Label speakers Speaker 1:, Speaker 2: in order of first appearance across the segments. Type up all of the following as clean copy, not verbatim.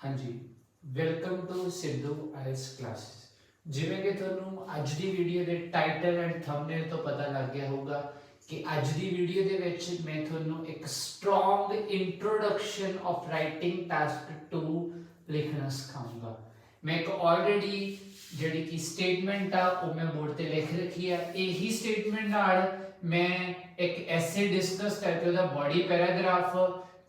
Speaker 1: हाँ जी, welcome to Sidhu IELTS classes. जिवें कि तुहानूं अज दी वीडियो दे टाइटल एंड थंबनेल तो पता लग गया होगा कि अज दी वीडियो दे विच मैं तुहानूं एक strong introduction of writing task 2 लिखना सिखाऊंगा। मैं एक ऑलरेडी जिहड़ी कि स्टेटमेंट आ वो मैं बोर्ड ते लिख रखी है। यही स्टेटमेंट नाल मैं एक ऐसे डिस्कस करके उसदा बॉडी पैराग्राफ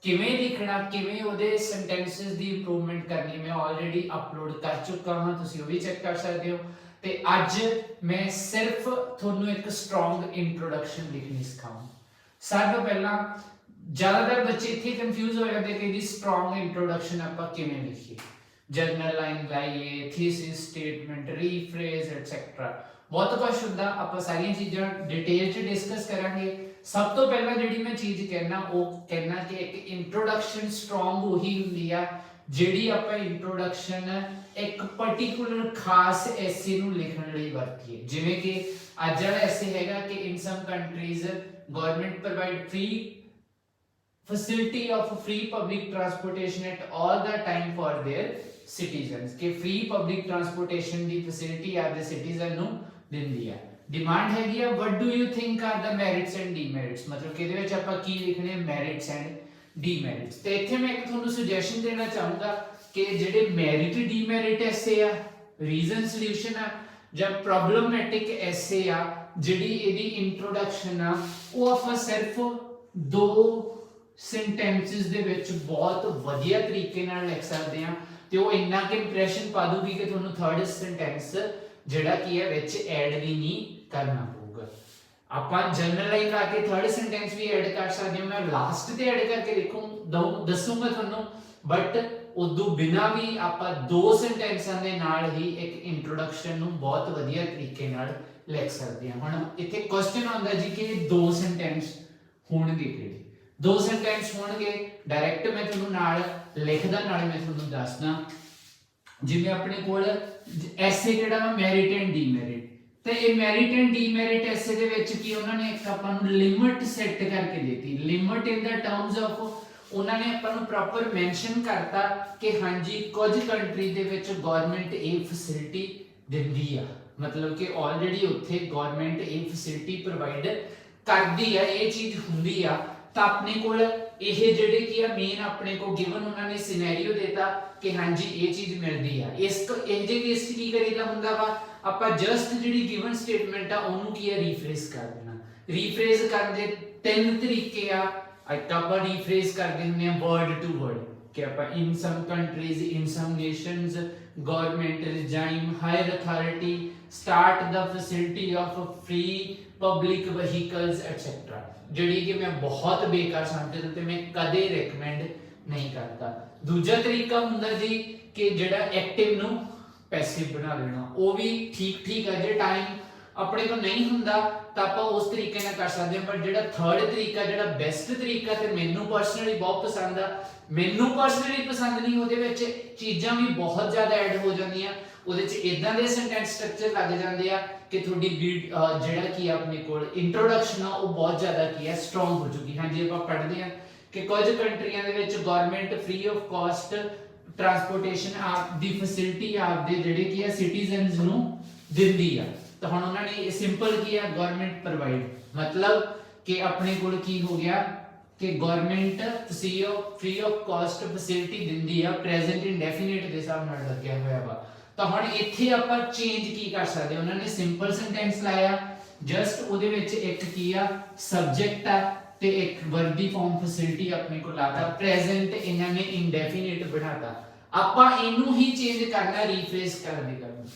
Speaker 1: किवें लिखना किवें ਉਹਦੇ ਸੈਂਟੈਂਸਸ ਦੀ ਇੰਪਰੂਵਮੈਂਟ ਕਰਨੀ ਮੈਂ ਆਲਰੇਡੀ ਅਪਲੋਡ ਕਰ ਚੁੱਕਾ ਹਾਂ, ਤੁਸੀਂ ਉਹ ਵੀ ਚੈੱਕ ਕਰ ਸਕਦੇ ਹੋ। ਤੇ ਅੱਜ ਮੈਂ ਸਿਰਫ ਤੁਹਾਨੂੰ ਇੱਕ ਸਟਰੋਂਗ ਇੰਟਰੋਡਕਸ਼ਨ ਲਿਖਣੀ ਸਿਖਾਵਾਂ। ਸਭ ਤੋਂ ਪਹਿਲਾਂ ਜ਼ਿਆਦਾਤਰ ਬੱਚੇ ਇੱਥੇ ਕੰਫਿਊਜ਼ ਹੋ ਜਾਂਦੇ ਕਿ ਇਹਦੀ ਸਟਰੋਂਗ ਇੰਟਰੋਡਕਸ਼ਨ ਆਪਾਂ ਕਿਵੇਂ ਲਿਖੀਏ। ਜਰਨਲ ਲਾਈਨ ਲਾਈਏ, ਥੀਸਿਸ ਸਟੇਟਮੈਂਟ, ਰੀਫਰੇਜ਼ ਐਟਸੈਟਰਾ बहुत कुछ ਹੁੰਦਾ। ਆਪਾਂ ਸਾਰੀਆਂ ਚੀਜ਼ਾਂ ਡਿਟੇਲ 'ਚ ਡਿਸਕਸ ਕਰਾਂਗੇ। ਸਭ ਤੋਂ ਪਹਿਲਾਂ ਜਿਹੜੀ ਮੈਂ ਚੀਜ਼ ਕਹਿਣਾ ਉਹ ਕਹਿਣਾ ਕਿ ਇੱਕ ਇੰਟਰੋਡਕਸ਼ਨ ਸਟਰੋਂਗ ਉਹੀ ਹੁੰਦੀ ਆ ਜਿਹੜੀ ਆਪਾਂ ਇੰਟਰੋਡਕਸ਼ਨ ਇੱਕ ਪਾਰਟਿਕੂਲਰ ਖਾਸ ਐਸੇ ਨੂੰ ਲਿਖਣ ਲਈ ਵਰਤੀਏ। ਜਿਵੇਂ ਕਿ ਅੱਜ ਵਾਲਾ ਐਸੇ ਹੈਗਾ ਕਿ in some countries government provide free facility of free public transportation at all the time for their citizens कि free public transportation ਦੀ facility ਆਪਦੇ citizen ਨੂੰ ਦਿੰਦੀ ਆ। ਡਿਮਾਂਡ ਹੈਗੀ ਆ what do you think are the merits and demerits, ਮਤਲਬ ਕਿ ਇਹਦੇ ਵਿੱਚ ਆਪਾਂ ਕੀ ਲਿਖਣੇ merits and demerits। ਤੇ ਇੱਥੇ ਮੈਂ ਇੱਕ ਤੁਹਾਨੂੰ ਸੁਜੈਸ਼ਨ ਦੇਣਾ ਚਾਹੂੰਗਾ ਕਿ ਜਿਹੜੇ ਮੈਰਿਟ ਡੀਮੈਰਿਟ ਐਸੇ ਆ, ਰੀਜ਼ਨ ਸੋਲੂਸ਼ਨ ਆ ਜਾਂ ਪ੍ਰੋਬਲਮੈਟਿਕ ਐਸੇ ਆ, ਜਿਹੜੀ ਇਹਦੀ ਇੰਟਰੋਡਕਸ਼ਨ ਆ ਉਹ ਆਪਾਂ ਸਿਰਫ ਦੋ ਸੈਂਟੈਂਸਸ ਦੇ ਵਿੱਚ ਬਹੁਤ ਵਧੀਆ ਤਰੀਕੇ ਨਾਲ ਲਿਖ ਸਕਦੇ ਆ ਤੇ ਉਹ ਇੰਨਾ ਕਿ ਇੰਪ੍ਰੈਸ਼ਨ ਪਾ ਦੂਗੀ ਕਿ ਤੁਹਾਨੂੰ ਥਰਡ ਸੈਂਟੈਂਸ ਜਿਹੜਾ ਕੀ ਹੈ ਵਿੱਚ ਐਡ ਵੀ ਨਹੀਂ ਕਰਨਾ ਪਊਗਾ। ਆਪਾਂ ਜਨਰਲਾਈਜ਼ ਲਾ ਕੇ ਥਰਡ ਸੈਂਟੈਂਸ ਵੀ ਐਡ ਕਰ ਸਕਦੇ ਹਾਂ, ਮੈਂ ਲਾਸਟ ਤੇ ਐਡ ਕਰਕੇ ਦੱਸੂਗਾ ਤੁਹਾਨੂੰ, ਬਟ ਉਦੋਂ ਬਿਨਾ ਵੀ ਆਪਾਂ ਦੋ ਸੈਂਟੈਂਸਾਂ ਦੇ ਨਾਲ ਹੀ ਇੱਕ ਇੰਟਰੋਡਕਸ਼ਨ ਨੂੰ ਬਹੁਤ ਵਧੀਆ ਤਰੀਕੇ ਨਾਲ ਲਿਖ ਸਕਦੇ ਹਾਂ। ਹੁਣ ਇੱਥੇ ਕੁਐਸਚਨ ਆਉਂਦਾ ਜੀ ਕਿ ਦੋ ਸੈਂਟੈਂਸ ਹੋਣਗੇ ਕਿਹੜੇ? ਦੋ ਸੈਂਟੈਂਸ ਹੋਣਗੇ ਡਾਇਰੈਕਟ ਮੈਂ ਤੁਹਾਨੂੰ ਨਾਲ ਲਿਖਦਾ ਨਾਲ ਮੈਂ ਤੁਹਾਨੂੰ ਦੱਸਦਾ। ਜਿਵੇਂ ਆਪਣੇ ਕੋਲ ਐਸੇ ਜਿਹੜਾ ਵਾ ਮੈਰਿਟ ਐਂਡ ਡੀਮੈਰਿਟ, ਤੇ ਇਹ ਮੈਰਿਟ ਐਂਡ ਡੀਮੈਰਿਟ ਐਸੇ ਦੇ ਵਿੱਚ ਕੀ ਉਹਨਾਂ ਨੇ ਇੱਕ ਆਪਾਂ ਨੂੰ ਲਿਮਿਟ ਸੈੱਟ ਕਰਕੇ ਦਿੱਤੀ। Limit in the terms of ਉਹਨਾਂ ਨੇ ਆਪਾਂ ਨੂੰ ਪ੍ਰੋਪਰ ਮੈਂਸ਼ਨ ਕਰਤਾ ਕਿ ਹਾਂਜੀ ਕੁਝ ਕੰਟਰੀ ਦੇ ਵਿੱਚ ਗਵਰਨਮੈਂਟ ਇਹ ਫੈਸਿਲਿਟੀ ਦਿੰਦੀ ਆ, ਮਤਲਬ ਕਿ ਆਲਰੇਡੀ ਉੱਥੇ ਗਵਰਨਮੈਂਟ ਇਹ ਫੈਸਿਲਿਟੀ ਪ੍ਰੋਵਾਈਡ ਕਰਦੀ ਆ, ਇਹ ਚੀਜ਼ ਹੁੰਦੀ ਆ। ਤਾਂ ਆਪਣੇ ਕੋਲ ਇਹ ਜਿਹੜੇ ਕੀ ਆ ਮੇਨ ਆਪਣੇ ਕੋ ਗਿਵਨ ਉਹਨਾਂ ਨੇ ਸਿਨੈਰੀਓ ਦੇਤਾ ਕਿ ਹਾਂਜੀ ਇਹ ਚੀਜ਼ ਮਿਲਦੀ ਆ। ਇਹ ਜੇ ਕੇਸ ਕੀ ਕਰੀਦਾ ਹੁੰਦਾ ਵਾ ਆਪਾਂ ਜਸਟ ਜਿਹੜੀ ਗਿਵਨ ਸਟੇਟਮੈਂਟ ਆ ਉਹਨੂੰ ਕੀ ਆ ਰੀਫਰੇਜ਼ ਕਰ ਦੇਣਾ। ਰੀਫਰੇਜ਼ ਕਰਨ ਦੇ ਤਿੰਨ ਤਰੀਕੇ ਆ। ਆਪਾਂ ਰੀਫਰੇਜ਼ ਕਰਦੇ ਹੁੰਦੇ ਆ ਵਰਡ ਟੂ ਵਰਡ ਕਿ ਆਪਾਂ in some countries in some nations government regime higher authority start ਦਾ facility of free public vehicles et cetera, ਜਿਹੜੀ ਕਿ ਮੈਂ ਬਹੁਤ ਬੇਕਾਰ ਸਮਝਦਾ ਤੇ ਮੈਂ ਕਦੇ ਰეკਮੈਂਡ ਨਹੀਂ ਕਰਦਾ। ਦੂਜਾ ਤਰੀਕਾ ਹੁੰਦਾ ਜੀ ਕਿ ਜਿਹੜਾ ਐਕਟਿਵ ਨੂੰ ਪੈਸਿਵ ਬਣਾ ਲੈਣਾ, ਉਹ ਵੀ ਠੀਕ ਹੈ। ਜੇ ਟਾਈਮ ਆਪਣੇ ਕੋਲ ਨਹੀਂ ਹੁੰਦਾ ਤਾਂ ਆਪਾਂ ਉਸ ਤਰੀਕੇ ਨਾਲ ਕਰ ਸਕਦੇ ਹਾਂ, ਪਰ ਜਿਹੜਾ ਥਰਡ ਤਰੀਕਾ ਜਿਹੜਾ ਬੈਸਟ ਤਰੀਕਾ ਤੇ ਮੈਨੂੰ ਪਰਸਨਲੀ ਬਹੁਤ ਪਸੰਦ ਆ, ਮੈਨੂੰ ਪਰਸਨਲੀ ਪਸੰਦ ਨਹੀਂ, ਉਹਦੇ ਵਿੱਚ ਚੀਜ਼ਾਂ ਵੀ ਬਹੁਤ ਜ਼ਿਆਦਾ ਐਡ ਹੋ ਜਾਂਦੀਆਂ, ਉਹਦੇ ਚ ਇਦਾਂ ਦੇ ਸੈਂਟੈਂਸ ਸਟਰਕਚਰ ਲੱਗ ਜਾਂਦੇ ਆ ਕਿ ਤੁਹਾਡੀ ਜਿਹੜਾ ਕੀ ਆਪਣੇ ਕੋਲ ਇੰਟਰੋਡਕਸ਼ਨ ਆ ਉਹ ਬਹੁਤ ਜ਼ਿਆਦਾ ਕੀ ਹੈ ਸਟਰੋਂਗ ਹੋ ਚੁੱਕੀ। ਹਾਂਜੀ ਆਪਾਂ ਪੜ੍ਹਦੇ ਆ ਕਿ ਕੁਝ ਕੰਟਰੀਆਂ ਦੇ ਵਿੱਚ government free of caste transportation ਆਪ ਦੀ ਫੈਸਿਲਿਟੀ ਆਪਦੇ ਜਿਹੜੇ ਕੀ ਆ ਸਿਟੀਜ਼ਨਸ ਨੂੰ ਦਿੰਦੀ ਆ। ਤਾਂ ਹੁਣ ਉਹਨਾਂ ਨੇ ਸਿੰਪਲ ਕੀ ਆ ਗਵਰਨਮੈਂਟ ਪ੍ਰੋਵਾਈਡ, ਮਤਲਬ ਕਿ ਆਪਣੇ ਕੋਲ ਕੀ ਹੋ ਗਿਆ ਕਿ government free of caste facility ਦਿੰਦੀ ਆ, ਪ੍ਰੈਜ਼ੈਂਟ ਇੰਡੈਫੀਨਿਟ ਦੇ ਹਿਸਾਬ ਨਾਲ ਲੱਗਿਆ ਹੋਇਆ ਵਾ। ਤਾਂ ਹੁਣ ਇੱਥੇ ਆਪਾਂ ਚੇਂਜ ਕੀ ਕਰ ਸਕਦੇ, ਉਹਨਾਂ ਨੇ ਸਿੰਪਲ ਸੈਂਟੈਂਸ ਲਾਇਆ, ਜਸਟ ਉਹਦੇ ਵਿੱਚ ਇੱਕ ਕੀ ਆ ਸਬਜੈਕਟ ਆ ਤੇ ਇੱਕ ਵਰਬ ਦੀ ਫਾਰਮ ਫੈਸਿਲਿਟੀ ਆਪਣੇ ਕੋਲ ਲਾਤਾ, ਪ੍ਰੈਜ਼ੈਂਟ ਇਹਨਾਂ ਨੇ ਇੰਡੈਫੀਨਿਟ ਬਣਾਤਾ। ਆਪਾਂ ਇਹਨੂੰ ਹੀ ਚੇਂਜ ਕਰਨਾ ਰੀਫਰੇਜ਼ ਕਰਦੇ ਕਰਨਾ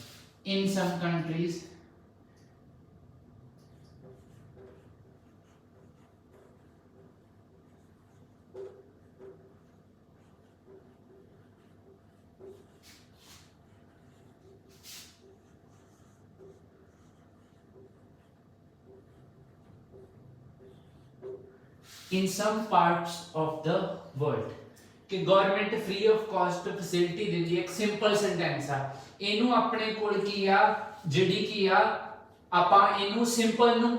Speaker 1: in some countries in some parts of the world कि government free of cost facility दिंदी है। एक सिंपल सेंटेंस आ, ਇਹਨੂੰ ਆਪਣੇ ਕੋਲ ਕੀ ਆ ਜਿਹੜੀ ਕੀ ਆ ਆਪਾਂ ਇਹਨੂੰ ਸਿੰਪਲ ਨੂੰ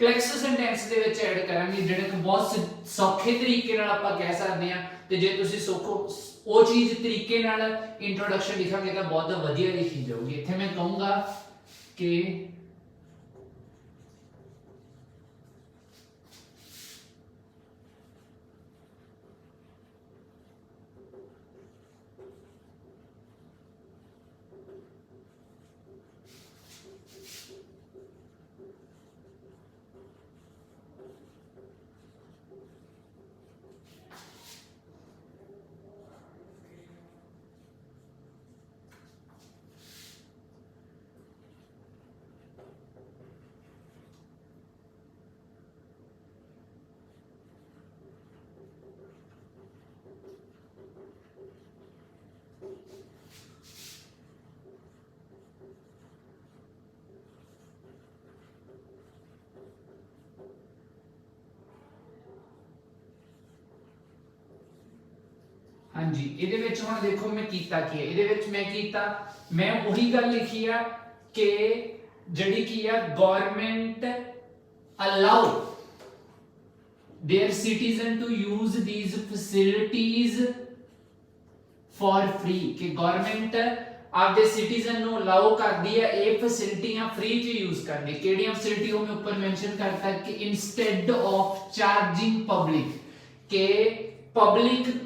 Speaker 1: ਕੰਪਲੈਕਸ ਸੈਂਟੈਂਸ ਦੇ ਵਿੱਚ ਐਡ ਕਰਾਂਗੇ ਜਿਹੜੇ ਕਿ ਬਹੁਤ ਸੌਖੇ ਤਰੀਕੇ ਨਾਲ ਆਪਾਂ ਕਹਿ ਸਕਦੇ ਆ ਤੇ ਜੇ ਤੁਸੀਂ ਸੋਖੋ ਉਹ ਚੀਜ਼ ਤਰੀਕੇ ਨਾਲ ਇੰਟਰੋਡਕਸ਼ਨ ਲਿਖਾਂਗੇ ਤਾਂ ਬਹੁਤ ਵਧੀਆ ਲਿਖੀ ਜਾਊਗੀ। ਇੱਥੇ ਮੈਂ ਕਹੂੰਗਾ ਕਿ हाँ जी ਇਹਦੇ ਵਿੱਚ ਹੁਣ ਦੇਖੋ ਮੈਂ ਕੀਤਾ ਕੀ ਹੈ ਇਹਦੇ ਵਿੱਚ ਮੈਂ ਕੀਤਾ ਮੈਂ ਉਹੀ ਗੱਲ ਲਿਖੀ ਆ ਕਿ ਜਿਹੜੀ ਕੀ ਆ government allow their citizen to use these facilities for free ਕਿ ਗਵਰਨਮੈਂਟ ਆਪਦੇ ਸਿਟੀਜ਼ਨ ਨੂੰ ਅਲਾਉ ਕਰਦੀ ਹੈ ਇਹ ਫੈਸਿਲਿਟੀਆਂ ਫ੍ਰੀ ਚ ਯੂਜ਼ ਕਰਨ ਦੀ। ਕਿਹੜੀਆਂ ਫੈਸਿਲਿਟੀ ਉਹ ਮੈਂ ਉੱਪਰ ਮੈਂਸ਼ਨ ਕਰਤਾ ਕਿ ਇਨਸਟੈਡ ਆਫ ਚਾਰਜਿੰਗ ਪਬਲਿਕ ਕਿ ਪਬਲਿਕ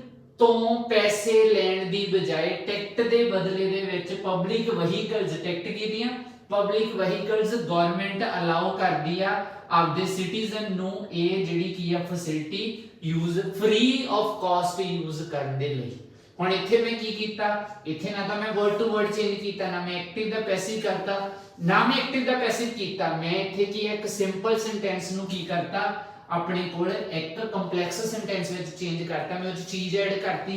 Speaker 1: ਤੋਂ ਪੈਸੇ ਲੈਣ ਦੀ ਬਜਾਏ ਟਿਕਟ ਦੇ ਬਦਲੇ ਦੇ ਵਿੱਚ ਪਬਲਿਕ ਵਹੀਕਲਸ ਟਿਕਟ ਕੀਦੀਆਂ ਪਬਲਿਕ ਵਹੀਕਲਸ ਗਵਰਨਮੈਂਟ ਅਲਾਉ ਕਰਦੀ ਆ ਆਪਦੇ ਸਿਟੀਜ਼ਨ ਨੂੰ ਇਹ ਜਿਹੜੀ ਕੀ ਆ facility use free of cost use ਕਰਨ ਦੇ ਲਈ। ਹੁਣ ਇੱਥੇ ਮੈਂ ਕੀ ਕੀਤਾ ਇੱਥੇ ਨਾ ਤਾਂ ਮੈਂ ਵਰਡ ਟੂ ਵਰਡ ਚੇਂਜ ਕੀਤਾ ਨਾ ਮੈਂ ਐਕਟਿਵ ਦਾ ਪੈਸਿਵ ਕਰਤਾ ਨਾ ਮੈਂ ਐਕਟਿਵ ਦਾ ਪੈਸਿਵ ਕੀਤਾ ਮੈਂ ਇੱਥੇ ਕੀ ਇੱਕ ਸਿੰਪਲ ਸੈਂਟੈਂਸ ਨੂੰ ਕੀ ਕਰਤਾ ਆਪਣੇ ਕੋਲ ਇੱਕ ਕੰਪਲੈਕਸ ਸੈਂਟੈਂਸ ਵਿੱਚ ਚੇਂਜ ਕਰਤਾ ਮੈਂ ਉਹ ਚੀਜ਼ ਐਡ ਕਰਤੀ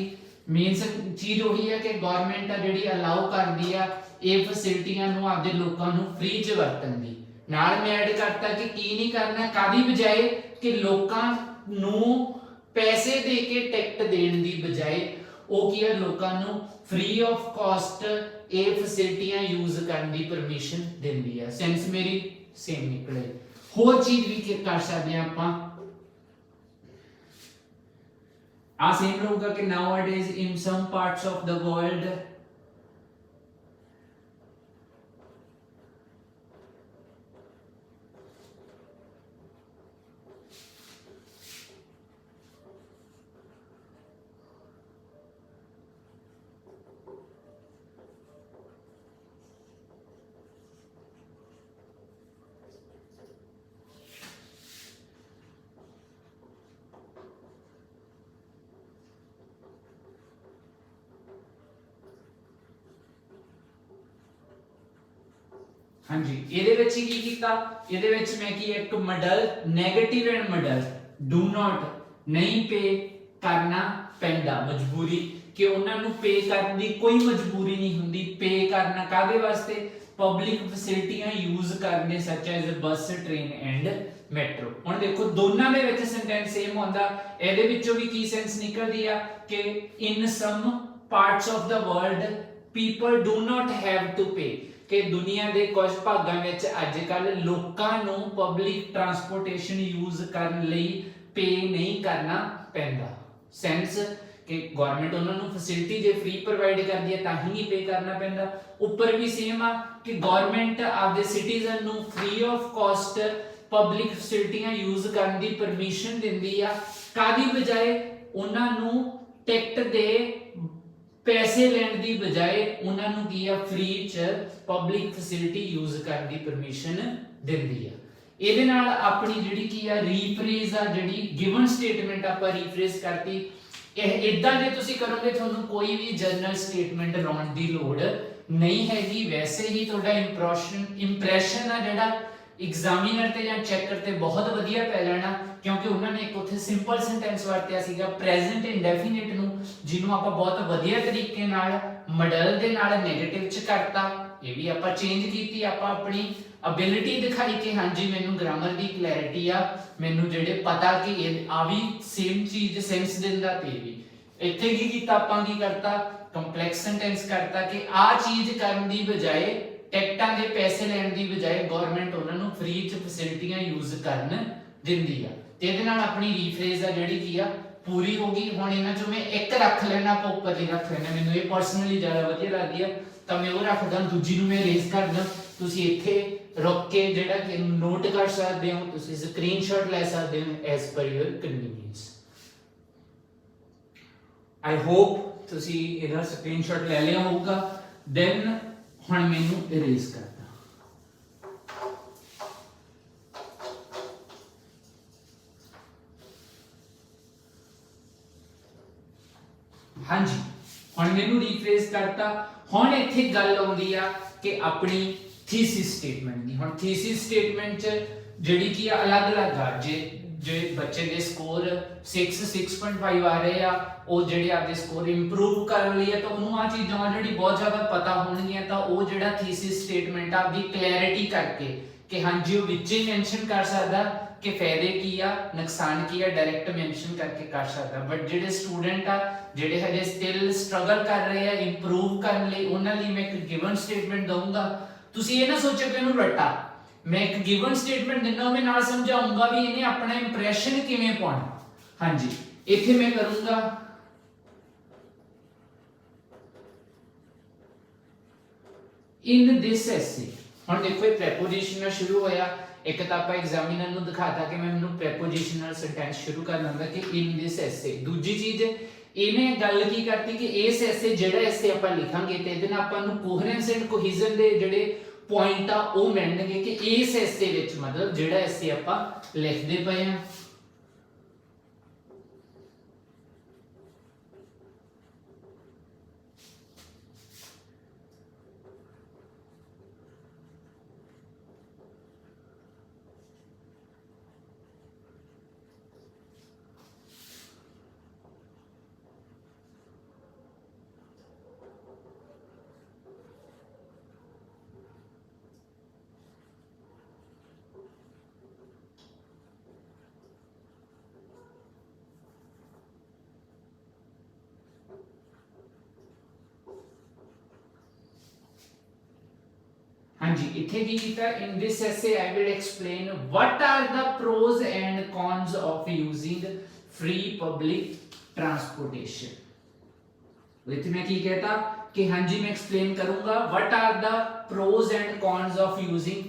Speaker 1: ਮੇਨ ਚੀਜ਼ ਉਹੀ ਹੈ ਕਿ ਗਵਰਨਮੈਂਟ ਆ ਜਿਹੜੀ ਅਲਾਉ ਕਰਦੀ ਆ ਇਹ ਫੈਸਿਲਿਟੀਆਂ ਨੂੰ ਆਪਦੇ ਲੋਕਾਂ ਨੂੰ ਫ੍ਰੀ ਚ ਵਰਤਣ ਦੀ। ਨਾਲ ਮੈਂ ਐਡ ਕਰਤਾ ਕਿ ਕੀ ਨਹੀਂ ਕਰਨਾ ਕਾਦੀ ਬਜਾਏ ਕਿ ਲੋਕਾਂ ਨੂੰ ਪੈਸੇ ਦੇ ਕੇ ਟਿਕਟ ਦੇਣ ਦੀ ਬਜਾਏ ਉਹ ਕੀ ਹੈ ਲੋਕਾਂ ਨੂੰ ਫ੍ਰੀ ਆਫ ਕਾਸਟ ਇਹ ਫੈਸਿਲਿਟੀਆਂ ਯੂਜ਼ ਕਰਨ ਦੀ ਪਰਮਿਸ਼ਨ ਦਿੰਦੀ ਹੈ। ਸੈਂਸ ਮੇਰੀ ਸੇਮ ਨਿਕਲੇ। ਹੋਰ ਚੀਜ਼ ਵੀ ਕਰ ਸਕਦੇ ਆ ਆਪਾਂ ਆ ਸੇਮ ਰਹੂਗਾ ਕਿ nowadays in some parts of the world हाँ जी ਇਹਦੇ ਵਿੱਚ ਕੀ ਕੀਤਾ ਇਹਦੇ ਵਿੱਚ ਮੈਂ ਕੀ ਇੱਕ ਮਡਲ 네ਗੇਟਿਵ ਐਂਡ ਮਡਲ ਡੂ ਨਾਟ ਨਹੀਂ ਪੇ ਕਰਨਾ ਪੈਂਦਾ ਮਜਬੂਰੀ ਕਿ ਉਹਨਾਂ ਨੂੰ ਪੇ ਕਰਨ ਦੀ ਕੋਈ ਮਜਬੂਰੀ ਨਹੀਂ ਹੁੰਦੀ ਪੇ ਕਰਨਾ ਕਾਦੇ ਵਾਸਤੇ ਪਬਲਿਕ ਫੈਸਿਲਿਟੀਆਂ ਯੂਜ਼ ਕਰਨੇ ਸੱਚ as bus train and metro. ਹੁਣ ਦੇਖੋ ਦੋਨਾਂ ਦੇ ਵਿੱਚ ਸੈਂਟੈਂਸ ਸੇਮ ਹੁੰਦਾ ਇਹਦੇ ਵਿੱਚੋਂ ਵੀ ਕੀ ਸੈਂਸ ਨਿਕਲਦੀ ਆ ਕਿ in some parts of the world people do not have to pay ਕਿ ਦੁਨੀਆ ਦੇ ਕੁਝ ਭਾਗਾਂ ਵਿੱਚ ਅੱਜ ਕੱਲ ਲੋਕਾਂ ਨੂੰ ਪਬਲਿਕ ਟਰਾਂਸਪੋਰਟੇਸ਼ਨ ਯੂਜ਼ ਕਰਨ ਲਈ ਪੇ ਨਹੀਂ ਕਰਨਾ ਪੈਂਦਾ। ਸੈਂਸ ਕਿ ਗਵਰਨਮੈਂਟ ਉਹਨਾਂ ਨੂੰ ਫੈਸਿਲਿਟੀ ਜੇ ਫ੍ਰੀ ਪ੍ਰੋਵਾਈਡ ਕਰਦੀ ਹੈ ਤਾਂ ਹੀ ਨਹੀਂ ਪੇ ਕਰਨਾ ਪੈਂਦਾ। ਉੱਪਰ ਵੀ ਸੇਮ ਆ ਕਿ ਗਵਰਨਮੈਂਟ ਆਪਦੇ ਸਿਟੀਜ਼ਨ ਨੂੰ ਫ੍ਰੀ ਆਫ ਕਾਸਟ ਪਬਲਿਕ ਫੈਸਿਲਿਟੀਆਂ ਯੂਜ਼ ਕਰਨ ਦੀ ਪਰਮਿਸ਼ਨ ਦਿੰਦੀ ਆ ਕਾਦੀ ਬਜਾਏ ਉਹਨਾਂ ਨੂੰ ਟਿਕਟ ਦੇ ਪੈਸੇ ਲੈਣ ਦੀ ਬਜਾਏ ਉਹਨਾਂ ਨੂੰ ਕੀ ਆ ਫ੍ਰੀ ਚ ਪਬਲਿਕ ਫੈਸਿਲਿਟੀ ਯੂਜ਼ ਕਰਨ ਦੀ ਪਰਮਿਸ਼ਨ ਦਿੰਦੀ ਆ। ਇਹਦੇ ਨਾਲ ਆਪਣੀ ਜਿਹੜੀ ਕੀ ਆ ਰੀਫਰੇਜ਼ ਆ ਜਿਹੜੀ ਗਿਵਨ ਸਟੇਟਮੈਂਟ ਆਪਾਂ ਰੀਫਰੇਜ਼ ਕਰਤੀ ਇਹ ਇਦਾਂ ਜੇ ਤੁਸੀਂ ਕਰੋਗੇ ਤੁਹਾਨੂੰ ਕੋਈ ਵੀ ਜਨਰਲ ਸਟੇਟਮੈਂਟ ਲਾਉਣ ਦੀ ਲੋੜ ਨਹੀਂ ਹੈਗੀ। ਵੈਸੇ ਹੀ ਤੁਹਾਡਾ ਇੰਪ੍ਰੈਸ਼ਨ ਆ ਜਿਹੜਾ ਐਗਜ਼ਾਮੀਨਰ ਤੇ ਜਾਂ ਚੈਕਰ ਤੇ ਬਹੁਤ ਵਧੀਆ ਪੈ ਜਾਣਾ ਕਿਉਂਕਿ ਉਹਨਾਂ ਨੇ ਇੱਕ ਉੱਥੇ ਸਿੰਪਲ ਸੈਂਟੈਂਸ ਵਰਤਿਆ ਸੀਗਾ ਪ੍ਰੈਜ਼ੈਂਟ ਇੰਡੈਫੀਨਿਟ ਨੂੰ ਜਿਹਨੂੰ ਆਪਾਂ ਬਹੁਤ ਵਧੀਆ ਤਰੀਕੇ ਨਾਲ ਮਡਲ ਦੇ ਨਾਲ 네ਗੇਟਿਵ ਚ ਕਰਤਾ। ਇਹ ਵੀ ਆਪਾਂ ਚੇਂਜ ਕੀਤੀ ਆਪਾਂ ਆਪਣੀ ਅਬਿਲਿਟੀ ਦਿਖਾਈ ਕਿ ਹਾਂਜੀ ਮੈਨੂੰ ਗ੍ਰਾਮਰ ਦੀ ਕਲੈਰਿਟੀ ਆ ਮੈਨੂੰ ਜਿਹੜੇ ਪਤਾ ਕਿ ਇਹ ਆ ਵੀ ਸੇਮ ਚੀਜ਼ ਸੈਂਸ ਦਿੰਦਾ ਤੇ ਵੀ ਇੱਥੇ ਕੀ ਕੀਤਾ ਆਪਾਂ ਕੀ ਕਰਤਾ ਕੰਪਲੈਕਸ ਸੈਂਟੈਂਸ ਕਰਤਾ ਕਿ ਆ ਚੀਜ਼ ਕਰਨ ਦੀ ਬਜਾਏ ਟਿਕਟਾਂ ਦੇ ਪੈਸੇ ਲੈਣ ਦੀ ਬਜਾਏ ਗਵਰਨਮੈਂਟ ਉਹਨਾਂ ਨੂੰ ਫ੍ਰੀ ਚ ਫੈਸਿਲਿਟੀਆਂ ਯੂਜ਼ ਕਰਨ ਦਿੰਦੀ ਆ ਤੇ ਇਹਦੇ ਨਾਲ ਆਪਣੀ ਰੀਫਰੇਜ਼ ਆ ਜਿਹੜੀ ਕੀ ਆ ਪੂਰੀ ਹੋ ਗਈ। ਹੁਣ ਇਹਨਾਂ ਚੋਂ ਮੈਂ ਇੱਕ ਰੱਖ ਲੈਣਾ, ਆਪਾਂ ਉੱਪਰ ਹੀ ਰੱਖ ਲੈਣਾ, ਮੈਨੂੰ ਇਹ ਪਰਸਨਲੀ ਜ਼ਿਆਦਾ ਵਧੀਆ ਲੱਗਦੀ ਆ ਤਾਂ ਮੈਂ ਉਹ ਰੱਖਦਾ, ਦੂਜੀ ਨੂੰ ਮੈਂ ਰੇਜ਼ ਕਰਦਾ। ਤੁਸੀਂ ਇੱਥੇ ਰੁਕ ਕੇ ਜਿਹੜਾ ਕਿ ਨੋਟ ਕਰ ਸਕਦੇ ਹੋ, ਤੁਸੀਂ ਸਕਰੀਨਸ਼ਾਟ ਲੈ ਸਕਦੇ ਹੋ as per your convenience. I hope ਤੁਸੀਂ ਇਹਦਾ ਸਕਰੀਨਸ਼ਾਟ ਲੈ ਲਿਆ ਹੋਊਗਾ। ਦੈਨ ਹੁਣ ਮੈਨੂੰ ਇਰੇਜ਼ ਕਰਨਾ। ਹਾਂਜੀ ਹੁਣ ਮੈਨੂੰ ਰੀਫਰੇਜ਼ ਕਰਤਾ। ਹੁਣ ਇੱਥੇ ਗੱਲ ਆਉਂਦੀ ਆ ਕਿ ਆਪਣੀ ਥੀਸਿਸ ਸਟੇਟਮੈਂਟ ਦੀ। ਹੁਣ ਥੀਸਿਸ ਸਟੇਟਮੈਂਟ ਚ ਜਿਹੜੀ ਕੀ ਅਲੱਗ-ਅਲੱਗ ਆ, ਜੇ ਬੱਚੇ ਦੇ ਸਕੋਰ 6.5 ਆ ਰਹੇ ਆ, ਉਹ ਜਿਹੜੇ ਆਪਦੇ ਸਕੋਰ ਇੰਪਰੂਵ ਕਰਨ ਲਈ ਆ ਤਾਂ ਉਹਨੂੰ ਆ ਚੀਜ਼ਾਂ ਜਿਹੜੀ ਬਹੁਤ ਜ਼ਿਆਦਾ ਪਤਾ ਹੋਣਗੀਆਂ ਤਾਂ ਉਹ ਜਿਹੜਾ ਥੀਸਿਸ ਸਟੇਟਮੈਂਟ ਆ ਆਪਦੀ ਕਲੈਰਿਟੀ ਕਰਕੇ ਕਿ ਹਾਂਜੀ ਉਹ ਵਿੱਚ ਹੀ ਮੈਂਸ਼ਨ ਕਰ ਸਕਦਾ ਕਿ ਫਾਇਦੇ ਕੀ ਆ ਨੁਕਸਾਨ ਕੀ ਆ, ਡਾਇਰੈਕਟ ਮੈਂਸ਼ਨ ਕਰਕੇ ਕਰ ਸਕਦਾ। ਬਟ ਜਿਹੜੇ ਸਟੂਡੈਂਟ ਆ ਜਿਹੜੇ ਹਜੇ ਸਟਿਲ ਸਟਰਗਲ ਕਰ ਰਹੇ ਆ ਇੰਪਰੂਵ ਕਰਨ ਲਈ, ਉਹਨਾਂ ਲਈ ਮੈਂ ਇੱਕ ਗਿਵਨ ਸਟੇਟਮੈਂਟ ਦਊਂਗਾ। ਤੁਸੀਂ ਇਹ ਨਾ ਸੋਚੋ ਕਿ ਇਹਨੂੰ ਰੱਟਾ, ਮੈਂ ਇੱਕ ਗਿਵਨ ਸਟੇਟਮੈਂਟ ਦਿੰਦਾ ਮੈਂ ਨਾਲ ਸਮਝਾਉਂਗਾ ਵੀ ਇਹਨੇ ਆਪਣਾ ਇੰਪ੍ਰੈਸ਼ਨ ਕਿਵੇਂ ਪਾਉਣਾ। ਹਾਂਜੀ ਇੱਥੇ ਮੈਂ ਕਰੂੰਗਾ ਇਨ ਦਿਸ ਐਸੇ। ਹੁਣ ਦੇਖੋ ਇਹ ਪ੍ਰੈਪੋਜੀਸ਼ਨਲ ਸ਼ੁਰੂ ਹੋਇਆ, ਇੱਕ ਤਾਂ ਆਪਾਂ ਐਗਜ਼ਾਮੀਨਰ ਨੂੰ ਦਿਖਾਤਾ ਕਿ ਮੈਨੂੰ ਪ੍ਰੈਪੋਜੀਸ਼ਨਲ ਸੈਂਟੈਂਸ ਸ਼ੁਰੂ ਕਰਨਾ ਹੁੰਦਾ ਕਿ ਇਨ ਦਿਸ ਐਸੇ। ਦੂਜੀ ਚੀਜ਼ ਇਹਨੇ ਗੱਲ ਕੀ ਕਰਤੀ ਕਿ ਇਸ ਐਸੇ ਜਿਹੜਾ ਐਸੇ ਆਪਾਂ ਲਿਖਾਂਗੇ ਤੇ ਇਹਦੇ ਨਾਲ ਆਪਾਂ ਨੂੰ ਕੋਹਰੈਂਸ ਐਂਡ ਕੋਹੀਜ਼ਨ ਦੇ ਜਿਹੜੇ ਪੁਆਇੰਟ ਆ ਉਹ ਮਿਲਣਗੇ ਕਿ ਇਸ ਐਸੇ ਵਿੱਚ ਮਤਲਬ ਜਿਹੜਾ ਐਸੇ ਆਪਾਂ ਲਿਖਦੇ ਪਏ ਆ ਹਾਂਜੀ ਇੱਥੇ ਕੀ ਕੀਤਾ in this essay I will explain what are the pros and cons of using free public transportation। ਇੱਥੇ ਮੈਂ ਕੀ कहता कि ਹਾਂਜੀ मैं explain करूंगा what are the pros and cons of using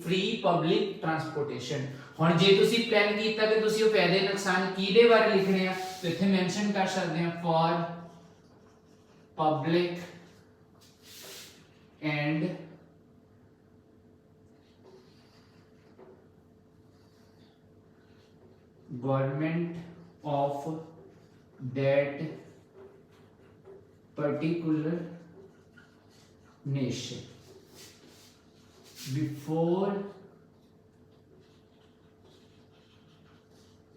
Speaker 1: free public transportation। ਹੁਣ ਜੇ ਤੁਸੀਂ ਪਲਾਨ ਕੀਤਾ ਕਿ ਤੁਸੀਂ ਉਹ ਫਾਇਦੇ ਨੁਕਸਾਨ ਕਿਹਦੇ ਬਾਰੇ ਲਿਖਣੇ ਆ ਤਾਂ ਇੱਥੇ ਮੈਂਸ਼ਨ ਕਰ ਸਕਦੇ ਆ for public and government of that particular nation before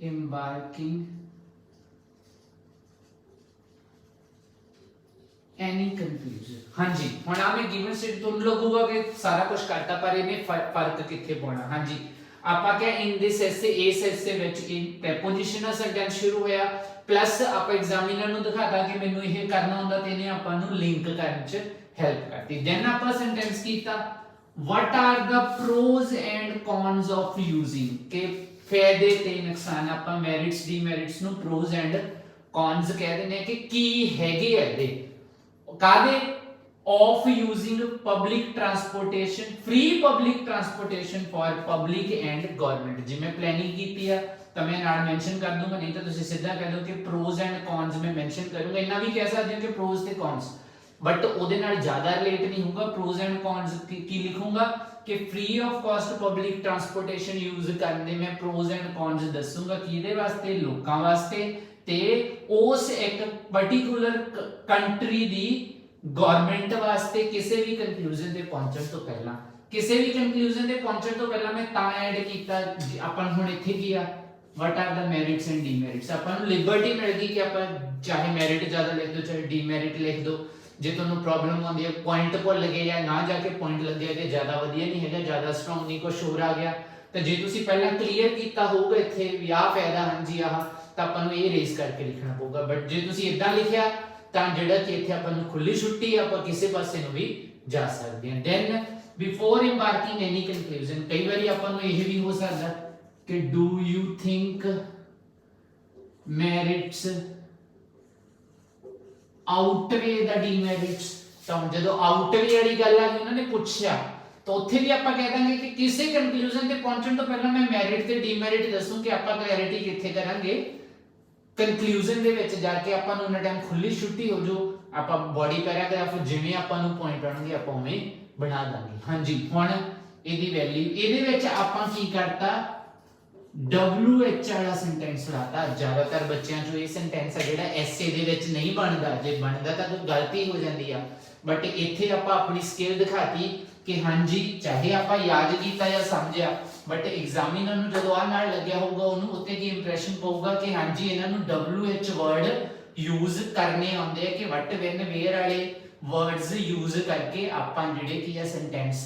Speaker 1: embarking any confusion। ਹਾਂਜੀ ਹੁਣ ਆ ਮੈਂ ਗਿਵਨ ਸਟੇਟ ਤੁਹਾਨੂੰ ਲੱਗੂਗਾ ਕਿ ਸਾਰਾ ਕੁਝ ਕਰਤਾ ਪਰ ਇਹਨੇ ਫਰਕ ਕਿੱਥੇ ਪਾਉਣਾ। ਹਾਂਜੀ ਆਪਾਂ ਕਿਹਾ ਇਨ ਦਿਸ ਐਸੇ ਇਸ ਐਸੇ ਵਿੱਚ ਇਨ ਪ੍ਰੈਪੋਜੀਸ਼ਨਲ ਸੈਂਟੈਂਸ ਸ਼ੁਰੂ ਹੋਇਆ ਪਲੱਸ ਆਪਾਂ ਐਗਜ਼ਾਮੀਨਰ ਨੂੰ ਦਿਖਾਤਾ ਕਿ ਮੈਨੂੰ ਇਹ ਕਰਨਾ ਹੁੰਦਾ ਤੇ ਇਹਨੇ ਆਪਾਂ ਨੂੰ ਲਿੰਕ ਕਰਨ ਚ ਹੈਲਪ ਕਰਤੀ। ਦੈਨ ਆਪਾਂ ਸੈਂਟੈਂਸ ਕੀਤਾ what are the pros and cons of using ਕਿ ਫਾਇਦੇ ਤੇ ਨੁਕਸਾਨ ਆਪਾਂ ਮੈਰਿਟਸ ਡੀਮੈਰਿਟਸ ਨੂੰ pros and cons ਕਹਿ ਦਿੰਦੇ ਕਿ ਕੀ ਹੈਗੇ ਇਹਦੇ ਕਾਦੇ of using public transportation free public transportation for public and government। ਜਿਵੇਂ ਪਲੈਨਿੰਗ ਕੀਤੀ ਆ ਤਾਂ ਮੈਂ ਨਾਲ ਮੈਂਸ਼ਨ ਕਰ ਦੂੰਗਾ, ਨਹੀਂ ਤਾਂ ਤੁਸੀਂ ਸਿੱਧਾ ਕਹਿ ਦਿਓ ਕਿ pros and cons ਮੈਂ ਮੈਂਸ਼ਨ ਕਰੂੰਗਾ। ਇੰਨਾ ਵੀ ਕਹਿ ਸਕਦੇ ਹੋ ਕਿ pros ਤੇ cons ਬਟ ਉਹਦੇ ਨਾਲ ਜ਼ਿਆਦਾ ਰਿਲੇਟ ਨਹੀਂ ਹੋਊਗਾ। pros and cons ਕੀ ਲਿਖੂੰਗਾ ਕਿ free of cost public transportation use ਕਰਨ ਦੇ ਮੈਂ pros and cons ਦੱਸੂੰਗਾ ਕਿਹਦੇ ਵਾਸਤੇ ਲੋਕਾਂ ਵਾਸਤੇ ਤੇ ਉਸ ਇੱਕ ਪਾਰਟਿਕੂਲਰ ਕੰਟਰੀ ਦੀ ਗਵਰਨਮੈਂਟ ਵਾਸਤੇ। ਕਿਸੇ ਵੀ ਕਨਕਲੂਜਨ ਤੇ ਪਹੁੰਚਣ ਤੋਂ ਪਹਿਲਾਂ ਮੈਂ ਤਾਂ ਐਡ ਕੀਤਾ ਆਪਾਂ ਹੁਣ ਇੱਥੇ ਕੀ ਆ what are the merits and demerits। ਆਪਾਂ ਨੂੰ ਲਿਬਰਟੀ ਮਿਲ ਗਈ ਕਿ ਆਪਾਂ ਚਾਹੇ ਮੈਰਿਟ ਜ਼ਿਆਦਾ ਲਿਖ ਦੋ ਚਾਹੇ ਡੀਮੈਰਿਟ ਲਿਖ ਦੋ। ਜੇ ਤੁਹਾਨੂੰ ਪ੍ਰੋਬਲਮ ਆਉਂਦੀ ਹੈ ਪੁਆਇੰਟ ਭੁੱਲ ਗਏ ਜਾਂ ਨਾ ਜਾ ਕੇ ਪੁਆਇੰਟ ਲੱਗਿਆ ਕਿ ਜ਼ਿਆਦਾ ਵਧੀਆ ਨਹੀਂ ਹੈਗਾ ਜ਼ਿਆਦਾ ਸਟਰੋਂਗ ਨਹੀਂ ਕੁਝ ਹੋਰ ਆ ਗਿਆ ਤਾਂ ਜੇ ਤੁਸੀਂ ਪਹਿਲਾਂ ਕਲੀਅਰ ਕੀਤਾ ਹੋਊਗਾ ਇੱਥੇ ਵੀ ਆਹ ਫਾਇਦਾ ਹਾਂਜੀ ਆਹ ਤਾਂ ਆਪਾਂ ਨੂੰ ਇਹ ਰੇਸ ਕਰਕੇ ਲਿਖਣਾ ਪਊਗਾ। ਬਟ ਜੇ ਤੁਸੀਂ ਇਦਾਂ ਲਿਖਿਆ ਤਾਂ ਜਿਹੜਾ ਕਿ ਇੱਥੇ ਆਪਾਂ ਨੂੰ ਖੁੱਲੀ ਛੁੱਟੀ ਆਪਾਂ ਕਿਸੇ ਪਾਸੇ ਨੂੰ ਵੀ ਜਾ ਸਕਦੇ ਹਾਂ। Then before embarking any conclusion कई बार अपन ਨੂੰ ਇਹ ਵੀ ਹੋ ਸਕਦਾ कि do you think merits outweigh the demerits। ਤਾਂ ਜਦੋਂ outweigh ਵਾਲੀ ਗੱਲ ਆ ਗਈ ਉਹਨਾਂ ਨੇ ਪੁੱਛਿਆ ਤਾਂ ਉੱਥੇ ਵੀ ਆਪਾਂ ਕਹਿ ਦਾਂਗੇ ਕਿ ਕਿਸੇ ਕੰਕਲੂਜਨ ਤੇ ਪਹੁੰਚਣ ਤੋਂ ਪਹਿਲਾਂ ਮੈਂ ਮੈਰਿਟ ਤੇ ਡੀਮੈਰਿਟ ਦੱਸੂ ਕਿ ਆਪਾਂ ਕਲੈਰਿਟੀ ਕਿੱਥੇ ਕਰਾਂਗੇ ਕੰਕਲੂਜਨ ਦੇ ਵਿੱਚ ਜਾ ਕੇ ਆਪਾਂ ਨੂੰ ਉਹਨਾਂ ਟਾਈਮ ਖੁੱਲੀ ਛੁੱਟੀ ਹੋ ਜੋ ਆਪਾਂ ਬੋਡੀ ਪੈਰਾਗ੍ਰਾਫ ਜਿਵੇਂ ਆਪਾਂ ਨੂੰ ਪੁਆਇੰਟ ਆਉਣਗੇ ਆਪਾਂ ਉਵੇਂ ਬਣਾ ਦਾਂਗੇ। ਹਾਂਜੀ ਹੁਣ ਇਹਦੀ ਵੈਲਿਊ ਇਹਦੇ ਵਿੱਚ ਆਪਾਂ ਕੀ ਕਰਤਾ WH वाला सेंटेंस लाता। ज्यादातर बच्चों जो ये सेंटेंस है जेड़ा एसे दे विच नहीं बनदा, जे बनदा तां कोई गलती हो जांदी आ, बट इत्थे आपां अपनी स्किल दिखाती कि हां जी चाहे आपां याद कीता या समझिया बट एग्जामिनर नूं जदों आ नाल लग्या होगा उहनूं उत्ते की इंप्रेशन पਊਗਾ कि हां जी इन्हां नूं WH वर्ड यूज करने आउंदे आ कि व्हाट व्हेन वेयर वाले वर्ड्स यूज करके आपां जेड़े की आ सेंटेंस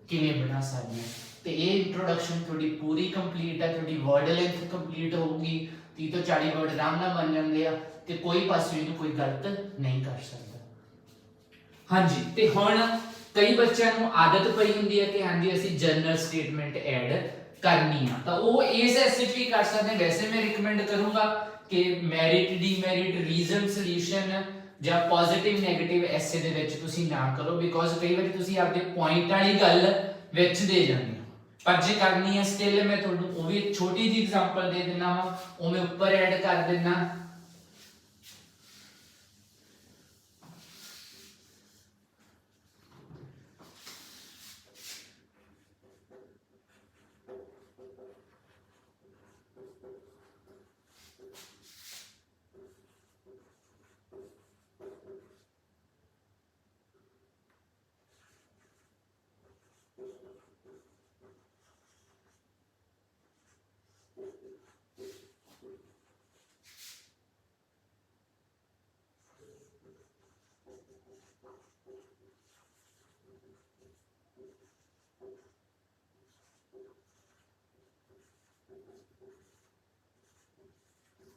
Speaker 1: किवें बना सकदे हां। ਤੇ ਇਹ ਇੰਟਰੋਡਕਸ਼ਨ ਤੁਹਾਡੀ ਪੂਰੀ ਕੰਪਲੀਟ ਹੈ, ਤੁਹਾਡੀ ਵਰਡ ਲੈਂਥ ਕੰਪਲੀਟ ਹੋਊਗੀ, 30 ਤੋਂ 40 ਵਰਡ ਆਰਾਮ ਨਾਲ ਬਣ ਜਾਂਦੇ ਆ ਤੇ ਕੋਈ ਪਾਸੇ ਇਹਨੂੰ ਕੋਈ ਗਲਤ ਨਹੀਂ ਕਰ ਸਕਦਾ। ਹਾਂਜੀ ਤੇ ਹੁਣ ਕਈ ਬੱਚਿਆਂ ਨੂੰ ਆਦਤ ਪਈ ਹੁੰਦੀ ਹੈ ਕਿ ਹਾਂਜੀ ਅਸੀਂ ਜਨਰਲ ਸਟੇਟਮੈਂਟ ਐਡ ਕਰਨੀ ਆ, ਤਾਂ ਉਹ ਇਸ ਐਸੇ ਵੀ ਕਰ ਸਕਦੇ ਆ। ਵੈਸੇ ਮੈਂ ਰਿਕਮੈਂਡ ਕਰੂੰਗਾ ਕਿ ਮੈਰਿਟ ਡੀਮੈਰਿਟ ਰੀਜ਼ਨ ਸੋਲੂਸ਼ਨ ਜਾਂ ਪੋਜ਼ਿਟਿਵ ਨੈਗੇਟਿਵ ਐਸੇ ਦੇ ਵਿੱਚ ਤੁਸੀਂ ਨਾ ਕਰੋ, ਬਿਕੋਜ਼ ਕਈ ਵਾਰੀ ਤੁਸੀਂ ਆਪਦੇ ਪੁਆਇੰਟ ਵਾਲੀ ਗੱਲ ਵਿੱਚ ਦੇ ਜਾਂਦੇ ਹੋ। पर जे करनी है स्टिल मैं थोड़ा वो भी छोटी जी एग्जांपल दे देना वा, वो मैं ऊपर ऐड कर देना।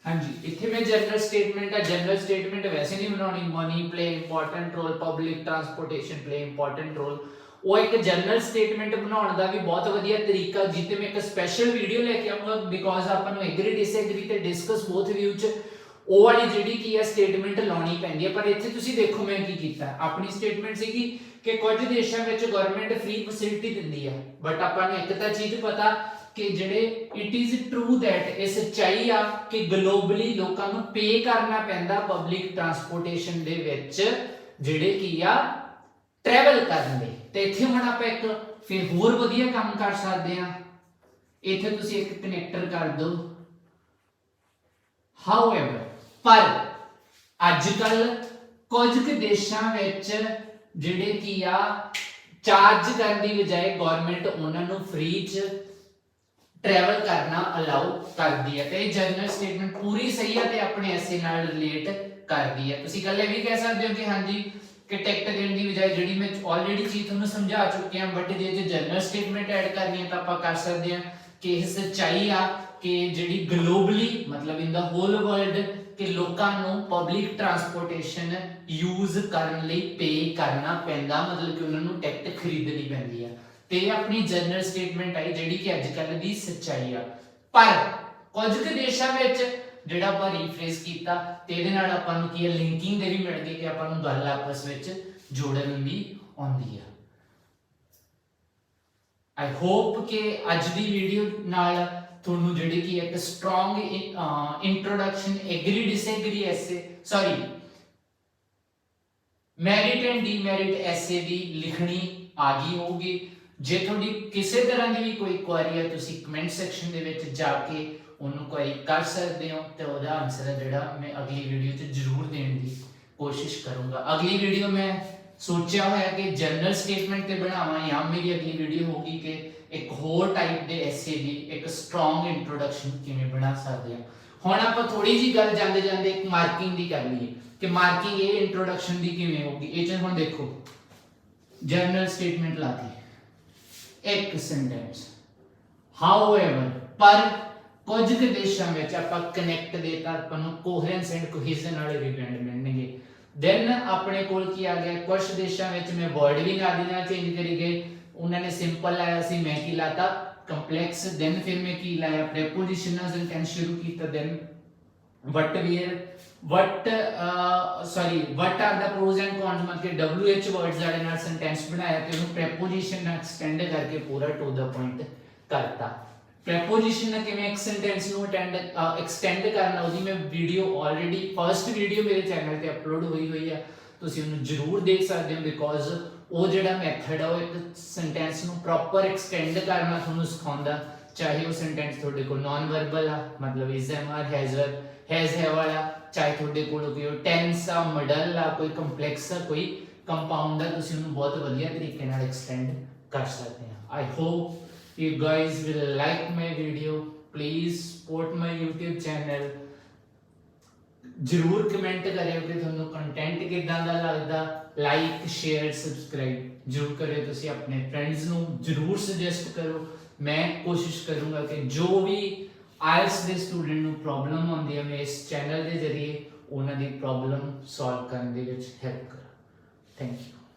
Speaker 1: हाँ जी इत्थे में जनरल स्टेटमेंट है, जनरल स्टेटमेंट वैसे नहीं बनानी, money play important role, public transportation play important role, वो एक जनरल स्टेटमेंट बनाने का भी बहुत वधिया तरीका जिते मैं एक स्पेशल वीडियो लेके आऊंगा, बिकॉज अपन नु एग्री डिसएग्री ते डिस्कस बोथ व्यू च ਉਹ ਵਾਲੀ ਜਿਹੜੀ ਕੀ ਹੈ ਸਟੇਟਮੈਂਟ ਲਾਉਣੀ ਪੈਂਦੀ ਹੈ। ਪਰ ਇੱਥੇ ਤੁਸੀਂ ਦੇਖੋ ਮੈਂ ਕੀ ਕੀਤਾ, ਆਪਣੀ ਸਟੇਟਮੈਂਟ ਸੀਗੀ ਕਿ ਕੁਝ ਦੇਸ਼ਾਂ ਵਿੱਚ ਗਵਰਨਮੈਂਟ ਫ੍ਰੀ ਫੈਸਿਲਿਟੀ ਦਿੰਦੀ ਹੈ, ਬਟ ਆਪਾਂ ਨੂੰ ਇੱਕ ਤਾਂ ਚੀਜ਼ ਪਤਾ ਕਿ ਜਿਹੜੇ ਇਟ ਇਜ਼ ਟਰੂ ਦੈਟ ਇਹ ਸੱਚਾਈ ਆ ਕਿ ਗਲੋਬਲੀ ਲੋਕਾਂ ਨੂੰ ਪੇ ਕਰਨਾ ਪੈਂਦਾ ਪਬਲਿਕ ਟਰਾਂਸਪੋਰਟੇਸ਼ਨ ਦੇ ਵਿੱਚ ਜਿਹੜੇ ਕੀ ਆ ਟਰੈਵਲ ਕਰਨ ਲਈ। ਤੇ ਇੱਥੇ ਹੁਣ ਆਪਾਂ ਇੱਕ ਫਿਰ ਹੋਰ ਵਧੀਆ ਕੰਮ ਕਰ ਸਕਦੇ ਆ, ਇੱਥੇ ਤੁਸੀਂ ਇੱਕ ਕਨੈਕਟਰ ਕਰ ਦਿਓ ਹਾਊਐਵਰ। ਪਰ ਅੱਜਕੱਲ ਕੁਝ ਕੁ ਦੇਸ਼ਾਂ ਵਿੱਚ ਜਿਹੜੇ ਕੀ ਆ ਚਾਰਜ ਕਰਨ ਦੀ ਬਜਾਏ ਗਵਰਨਮੈਂਟ ਉਹਨਾਂ ਨੂੰ ਫ੍ਰੀ ਚ ट्रैवल करना अलाउ कर दी है। ते जनरल स्टेटमेंट पूरी सही है ते अपने ऐसे नाल रिलेट कर दी है। तुसी गल ये भी कह सकते हो कि हां जी कि टिकट देने की बजाय जिहड़ी मैं ऑलरेडी चीज तुहानू समझा चुके हैं, but J general statement add करनी है तो आप कर सकते हैं कि यह सच्चाई आ कि जिहड़ी ग्लोबली मतलब इन द होल वर्ल्ड कि लोकां नू पब्लिक ट्रांसपोर्टेशन यूज करन लई पे करना पैंदा, मतलब कि उन्हां नू टिकट खरीदनी पैंदी है। ਤੇ ਆਪਣੀ ਜਨਰਲ ਸਟੇਟਮੈਂਟ ਆਈ ਜਿਹੜੀ ਕਿ ਅੱਜ ਕੱਲ ਦੀ ਸੱਚਾਈ ਆ। ਪਰ ਕੁਝ ਕੁ ਦੇਸ਼ਾਂ ਵਿੱਚ ਜਿਹੜਾ ਆਪਾਂ ਰੀਫਰੇਸ ਕੀਤਾ ਤੇ ਇਹਦੇ ਨਾਲ ਆਪਾਂ ਨੂੰ ਕੀ ਲਿੰਕਿੰਗ ਦੇ ਵੀ ਮਿਲ ਗਈ ਕਿ ਆਪਾਂ ਨੂੰ ਗੱਲ ਆਪਸ ਵਿੱਚ ਜੋੜਨ ਦੀ ਆਉਂਦੀ ਆ। ਆਈ ਹੋਪ ਕਿ ਅੱਜ ਦੀ ਵੀਡੀਓ ਨਾਲ ਤੁਹਾਨੂੰ ਜਿਹੜੀ ਕਿ ਇੱਕ ਸਟਰੋਂਗ ਇੰਟਰੋਡਕਸ਼ਨ ਐਗਰੀ ਡਿਸਐਗਰੀ ਐਸੇ ਮੈਰਿਟ ਐਂਡ ਡੀਮੈਰਿਟ ਐਸੇ ਦੀ ਲਿਖਣੀ ਆ ਗਈ ਹੋਊਗੀ। ਜੇ ਤੁਹਾਡੀ ਕਿਸੇ ਤਰ੍ਹਾਂ ਦੀ ਵੀ ਕੋਈ ਕੁਐਰੀ ਹੈ ਤੁਸੀਂ ਕਮੈਂਟ ਸੈਕਸ਼ਨ ਦੇ ਵਿੱਚ ਜਾ ਕੇ ਉਹਨੂੰ ਕੁਐਰੀ ਕਰ ਸਕਦੇ ਹੋ ਤੇ ਉਹਦਾ ਆਨਸਰ ਜਿਹੜਾ ਮੈਂ ਅਗਲੀ ਵੀਡੀਓ 'ਚ ਜ਼ਰੂਰ ਦੇਣ ਦੀ ਕੋਸ਼ਿਸ਼ ਕਰੂੰਗਾ। ਅਗਲੀ ਵੀਡੀਓ ਮੈਂ ਸੋਚਿਆ ਹੋਇਆ ਕਿ ਜਨਰਲ ਸਟੇਟਮੈਂਟ ਤੇ ਬਣਾਵਾਂ ਜਾਂ ਮੇਰੀ ਅਗਲੀ ਵੀਡੀਓ ਹੋਗੀ ਕਿ ਇੱਕ ਹੋਰ ਟਾਈਪ ਦੇ ਐਸੇ ਦੀ ਇੱਕ ਸਟਰੋਂਗ ਇੰਟਰੋਡਕਸ਼ਨ ਕਿਵੇਂ ਬਣਾ ਸਕਦੇ ਹਾਂ। ਹੁਣ ਆਪਾਂ ਥੋੜੀ ਜੀ ਗੱਲ ਜਾਂਦੇ ਜਾਂਦੇ ਇੱਕ ਮਾਰਕਿੰਗ ਦੀ ਕਰ ਲਈਏ ਕਿ ਮਾਰਕਿੰਗ ਇਹ ਇੰਟਰੋਡਕਸ਼ਨ ਦੀ ਕਿਵੇਂ ਹੋਗੀ। ਇਹ ਚ ਹੁਣ ਦੇਖੋ ਜਨਰਲ ਸਟੇਟਮੈਂਟ ਲਾਤੀ एक सेंटेंस हाउएवर, पर कुछ के देशों में ਆਪਾਂ ਕਨੈਕਟ ਦੇਤਾ ਆਪਾਂ ਨੂੰ ਕੋਹਰੈਂਸ ਐਂਡ ਕੋਹੀਜ਼ਨ ਵਾਲੇ ਰਿਬੈਂਡ ਮਿਲਣਗੇ। ਦੈਨ ਆਪਣੇ ਕੋਲ ਕੀ ਆ ਗਿਆ ਕੁਝ ਦੇਸ਼ਾਂ ਵਿੱਚ ਮੈਂ ਵਰਡ ਵੀ ਨਾਲ ਦੀ ਨਾਲ ਚੇਂਜ ਕਰੀ ਗਏ, उन्होंने सिंपल लाया सी, मैं की लाता कंपलैक्स, देन फिर मैं की लाया प्रेपोजिशनल सेंटेंस शुरू किया, then what where what sorry what are the pros and cons मतलब wh वर्ड्स वाले नाल सेंटेंस बनाया ते ਉਹਨੂੰ preposition ਨਾਲ एक्सटेंड करके पूरा टू द पॉइंट करता। preposition ਨਾਲ ਕਿਵੇਂ ਇੱਕ ਸੈਂਟੈਂਸ ਨੂੰ एक्सटेंड करना ਉਹਦੀ ਮੈਂ ਵੀਡੀਓ ਆਲਰੇਡੀ ਫਰਸਟ ਵੀਡੀਓ ਮੇਰੇ ਚੈਨਲ ਤੇ ਅਪਲੋਡ ਹੋਈ ਆ, ਤੁਸੀਂ ਉਹਨੂੰ ਜ਼ਰੂਰ ਦੇਖ ਸਕਦੇ ਹੋ, ਬਿਕੋਜ਼ ਉਹ ਜਿਹੜਾ ਮੈਥਡ ਆ ਉਹ ਇੱਕ ਸੈਂਟੈਂਸ ਨੂੰ ਪ੍ਰੋਪਰ ਐਕਸਟੈਂਡ ਕਰਨਾ ਤੁਹਾਨੂੰ ਸਿਖਾਉਂਦਾ, ਚਾਹੇ ਉਹ ਸੈਂਟੈਂਸ ਤੁਹਾਡੇ ਕੋਲ ਨਾਨ ਵਰਬਲ ਆ ਮਤਲਬ ਇਜ਼ ਐਮ ਆਰ हैज है वाला, चाहे ਤੁਹਾਡੇ ਕੋਲ ਕੋਈ ਟੈਂਸ ਆ, ਮੋਡਲ ਆ, ਕੋਈ ਕੰਪਲੈਕਸ ਆ, ਕੋਈ ਕੰਪਾਊਂਡ ਆ, ਤੁਸੀਂ ਉਹਨੂੰ ਬਹੁਤ ਵਧੀਆ ਤਰੀਕੇ ਨਾਲ ਐਕਸਟੈਂਡ ਕਰ ਸਕਦੇ ਆ। I hope you guys will like my video, please support my YouTube channel, ਜਰੂਰ ਕਮੈਂਟ ਕਰਿਓ ਕਿ ਤੁਹਾਨੂੰ ਕੰਟੈਂਟ ਕਿਦਾਂ ਦਾ ਲੱਗਦਾ, ਲਾਈਕ ਸ਼ੇਅਰ ਸਬਸਕ੍ਰਾਈਬ ਜਰੂਰ ਕਰਿਓ, ਤੁਸੀਂ ਆਪਣੇ ਫਰੈਂਡਸ ਨੂੰ ਜਰੂਰ ਸੁਜੈਸਟ ਕਰੋ। ਮੈਂ ਕੋਸ਼ਿਸ਼ ਕਰੂੰਗਾ ਕਿ ਜੋ ਵੀ IELTS ਦੇ ਸਟੂਡੈਂਟ ਨੂੰ ਪ੍ਰੋਬਲਮ ਆਉਂਦੀ ਹੈ ਮੈਂ ਇਸ ਚੈਨਲ ਦੇ ਜ਼ਰੀਏ ਉਹਨਾਂ ਦੀ ਪ੍ਰੋਬਲਮ ਸੋਲਵ ਕਰਨ ਦੇ ਵਿੱਚ ਹੈਲਪ ਕਰਾਂ। Thank you.